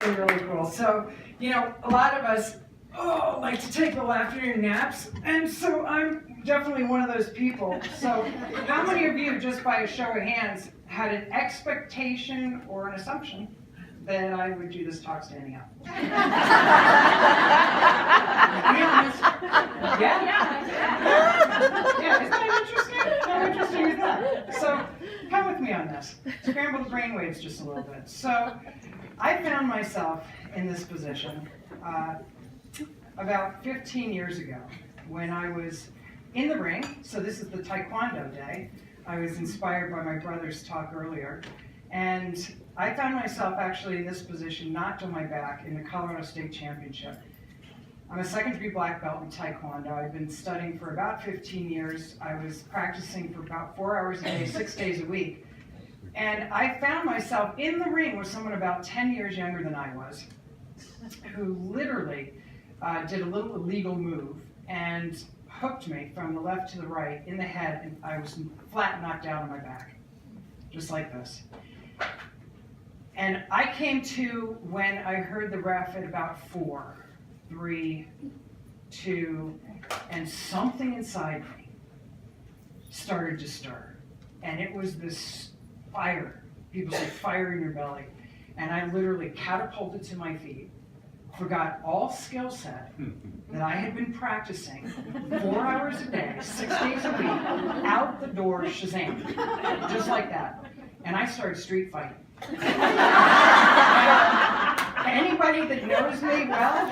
They're really cool. So, a lot of us like to take little afternoon naps, and so I'm definitely one of those people. So, how many of you, just by a show of hands, had an expectation or an assumption that I would do this talk standing up? Be honest. Yeah? Yeah, isn't that interesting? How interesting is that? So, come with me on this. Scramble the brainwaves just a little bit. So, I found myself in this position about 15 years ago when I was in the ring. So this is the Taekwondo day. I was inspired by my brother's talk earlier. And I found myself actually in this position, knocked on my back in the Colorado State Championship. I'm a second-degree black belt in Taekwondo. I've been studying for about 15 years. I was practicing for about 4 hours a day, 6 days a week. And I found myself in the ring with someone about 10 years younger than I was, who literally did a little illegal move and hooked me from the left to the right in the head, and I was flat knocked down on my back, just like this. And I came to when I heard the ref at about 4, 3, 2, and something inside me started to stir. And it was this fire. People say fire in your belly. And I literally catapulted to my feet, forgot all skill set that I had been practicing 4 hours a day, 6 days a week, out the door, Shazam, just like that. And I started street fighting. Anybody that knows me well,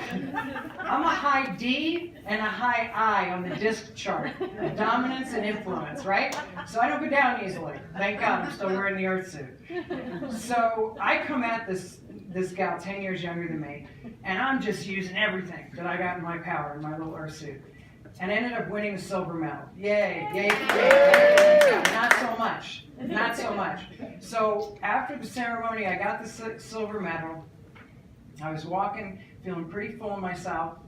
I'm a high D and a high I on the DISC chart, dominance and influence, right? So I don't go down easily. Thank God, I'm still wearing the earth suit. So I come at this gal 10 years younger than me, and I'm just using everything that I got in my power in my little earth suit. And I ended up winning the silver medal. Yay, yay, yay. Not so much, not so much. So after the ceremony, I got the silver medal. I was walking, feeling pretty full of myself,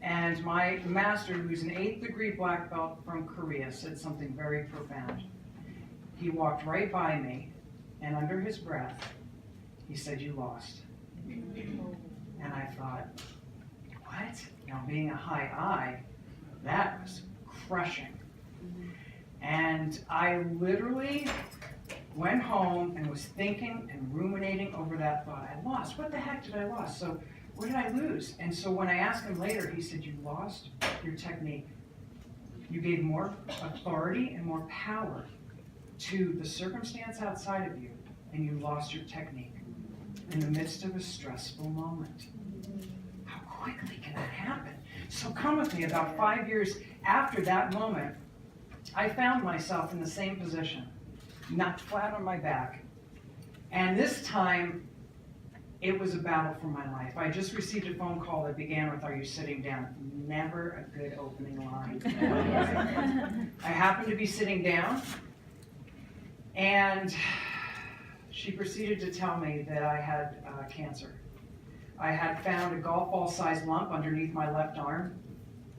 and my master, who's an 8th degree black belt from Korea, said something very profound. He walked right by me, and under his breath, he said, "You lost." And I thought, what? Now, being a high I, that was crushing. And I literally went home and was thinking and ruminating over that thought. I lost. What the heck did I lose? So what did I lose? And so when I asked him later, he said, "You lost your technique. You gave more authority and more power to the circumstance outside of you, and you lost your technique in the midst of a stressful moment." How quickly can that happen? So come with me. About 5 years after that moment, I found myself in the same position, knocked flat on my back. And this time, it was a battle for my life. I just received a phone call that began with, "Are you sitting down?" Never a good opening line. I happened to be sitting down, and she proceeded to tell me that I had cancer. I had found a golf ball-sized lump underneath my left arm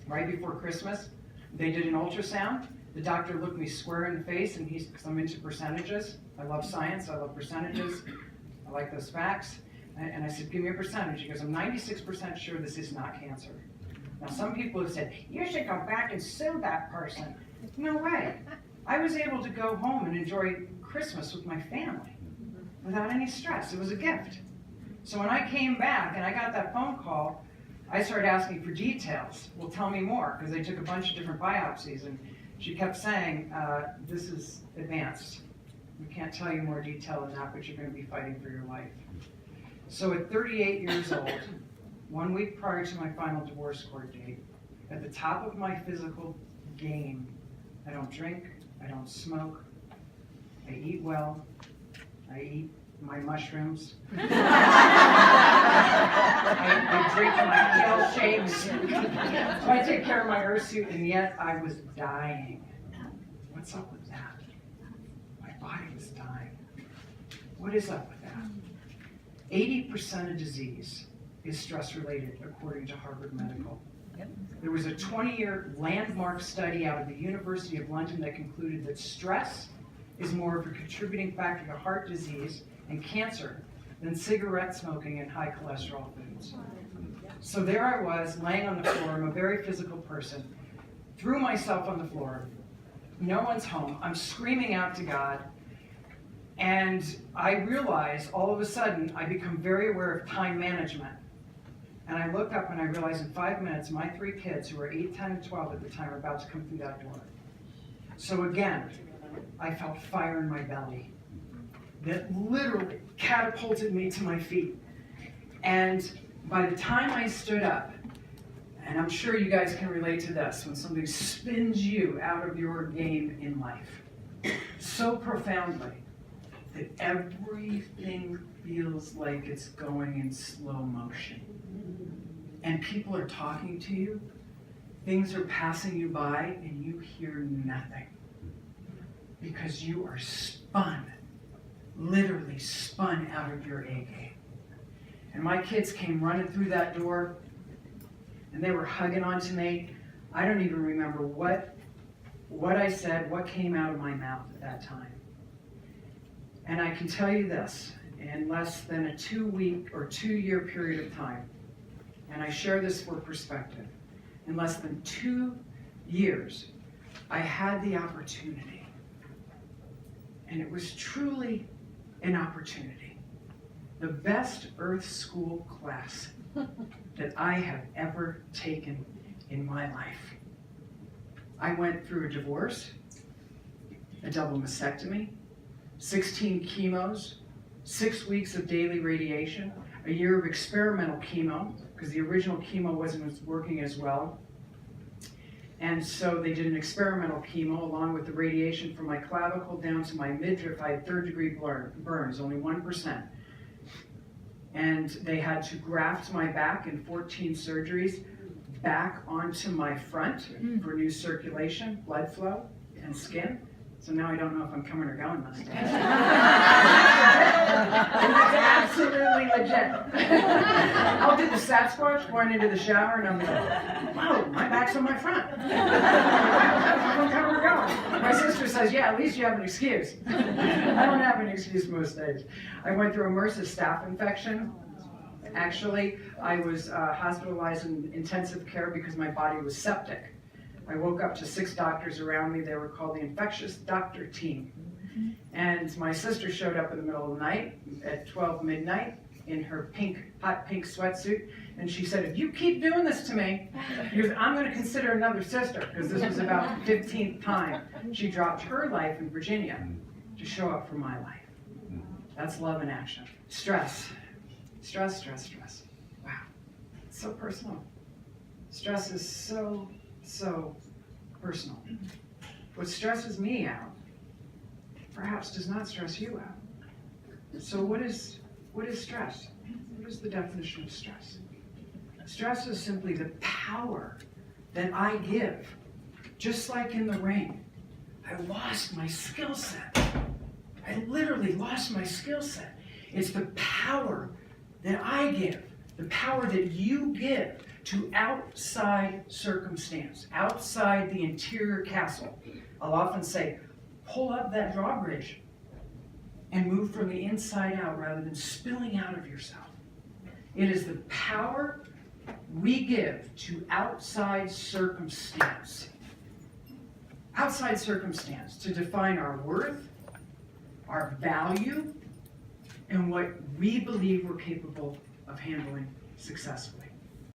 right before Christmas. They did an ultrasound. The doctor looked me square in the face, and because I'm into percentages. I love science, I love percentages, I like those facts. And I said, "Give me a percentage." He goes, "I'm 96% sure this is not cancer." Now, some people have said, "You should go back and sue that person." No way. I was able to go home and enjoy Christmas with my family without any stress. It was a gift. So when I came back and I got that phone call, I started asking for details. "Well, tell me more," because they took a bunch of different biopsies, and she kept saying, "This is advanced. We can't tell you more detail than that, but you're going to be fighting for your life." So at 38 years old, 1 week prior to my final divorce court date, at the top of my physical game, I don't drink, I don't smoke, I eat well, I eat my mushrooms, I drink my kale shakes, so I take care of my earth suit, and yet I was dying. What's up with that? My body was dying. What is up with that? 80% of disease is stress-related, according to Harvard Medical. There was a 20-year landmark study out of the University of London that concluded that stress is more of a contributing factor to heart disease and cancer than cigarette smoking and high cholesterol foods. So there I was, laying on the floor. I'm a very physical person. Threw myself on the floor. No one's home. I'm screaming out to God. And I realize all of a sudden I become very aware of time management. And I look up and I realize in 5 minutes, my 3 kids, who were 8, 10, and 12 at the time, are about to come through that door. So again, I felt fire in my belly that literally catapulted me to my feet. And by the time I stood up, and I'm sure you guys can relate to this, when somebody spins you out of your game in life so profoundly that everything feels like it's going in slow motion. And people are talking to you, things are passing you by, and you hear nothing. Because you are spun, literally spun out of your A game. And my kids came running through that door, and they were hugging onto me. I don't even remember what I said, what came out of my mouth at that time. And I can tell you this, in less than a 2-week or 2-year period of time, and I share this for perspective, in less than 2 years, I had the opportunity, and it was truly an opportunity, the best Earth School class that I have ever taken in my life. I went through a divorce, a double mastectomy, 16 chemos, 6 weeks of daily radiation, a year of experimental chemo, because the original chemo wasn't working as well. And so they did an experimental chemo along with the radiation from my clavicle down to my midriff. I had 3rd-degree burns, only 1%. And they had to graft my back in 14 surgeries back onto my front for new circulation, blood flow, and skin. So now I don't know if I'm coming or going this day. It's absolutely legit. I'll do the Sasquatch going into the shower and I'm like, wow, my back's on my front. I'm coming or going. My sister says, yeah, at least you have an excuse. I don't have an excuse most days. I went through a MRSA staph infection. Actually, I was hospitalized in intensive care because my body was septic. I woke up to 6 doctors around me. They were called the infectious doctor team. And my sister showed up in the middle of the night at 12 midnight in her hot pink sweatsuit. And she said, if you keep doing this to me, I'm going to consider another sister, because this was about the 15th time she dropped her life in Virginia to show up for my life. That's love in action. Stress. Stress, stress, stress. Wow. It's so personal. Stress is so personal. What stresses me out perhaps does not stress you out. So what is stress? What is the definition of stress? Stress is simply the power that I give. Just like in the ring, I lost my skill set. I literally lost my skill set. It's the power that I give, the power that you give to outside circumstance, outside the interior castle. I'll often say, pull up that drawbridge and move from the inside out rather than spilling out of yourself. It is the power we give to outside circumstance. Outside circumstance to define our worth, our value, and what we believe we're capable of handling successfully.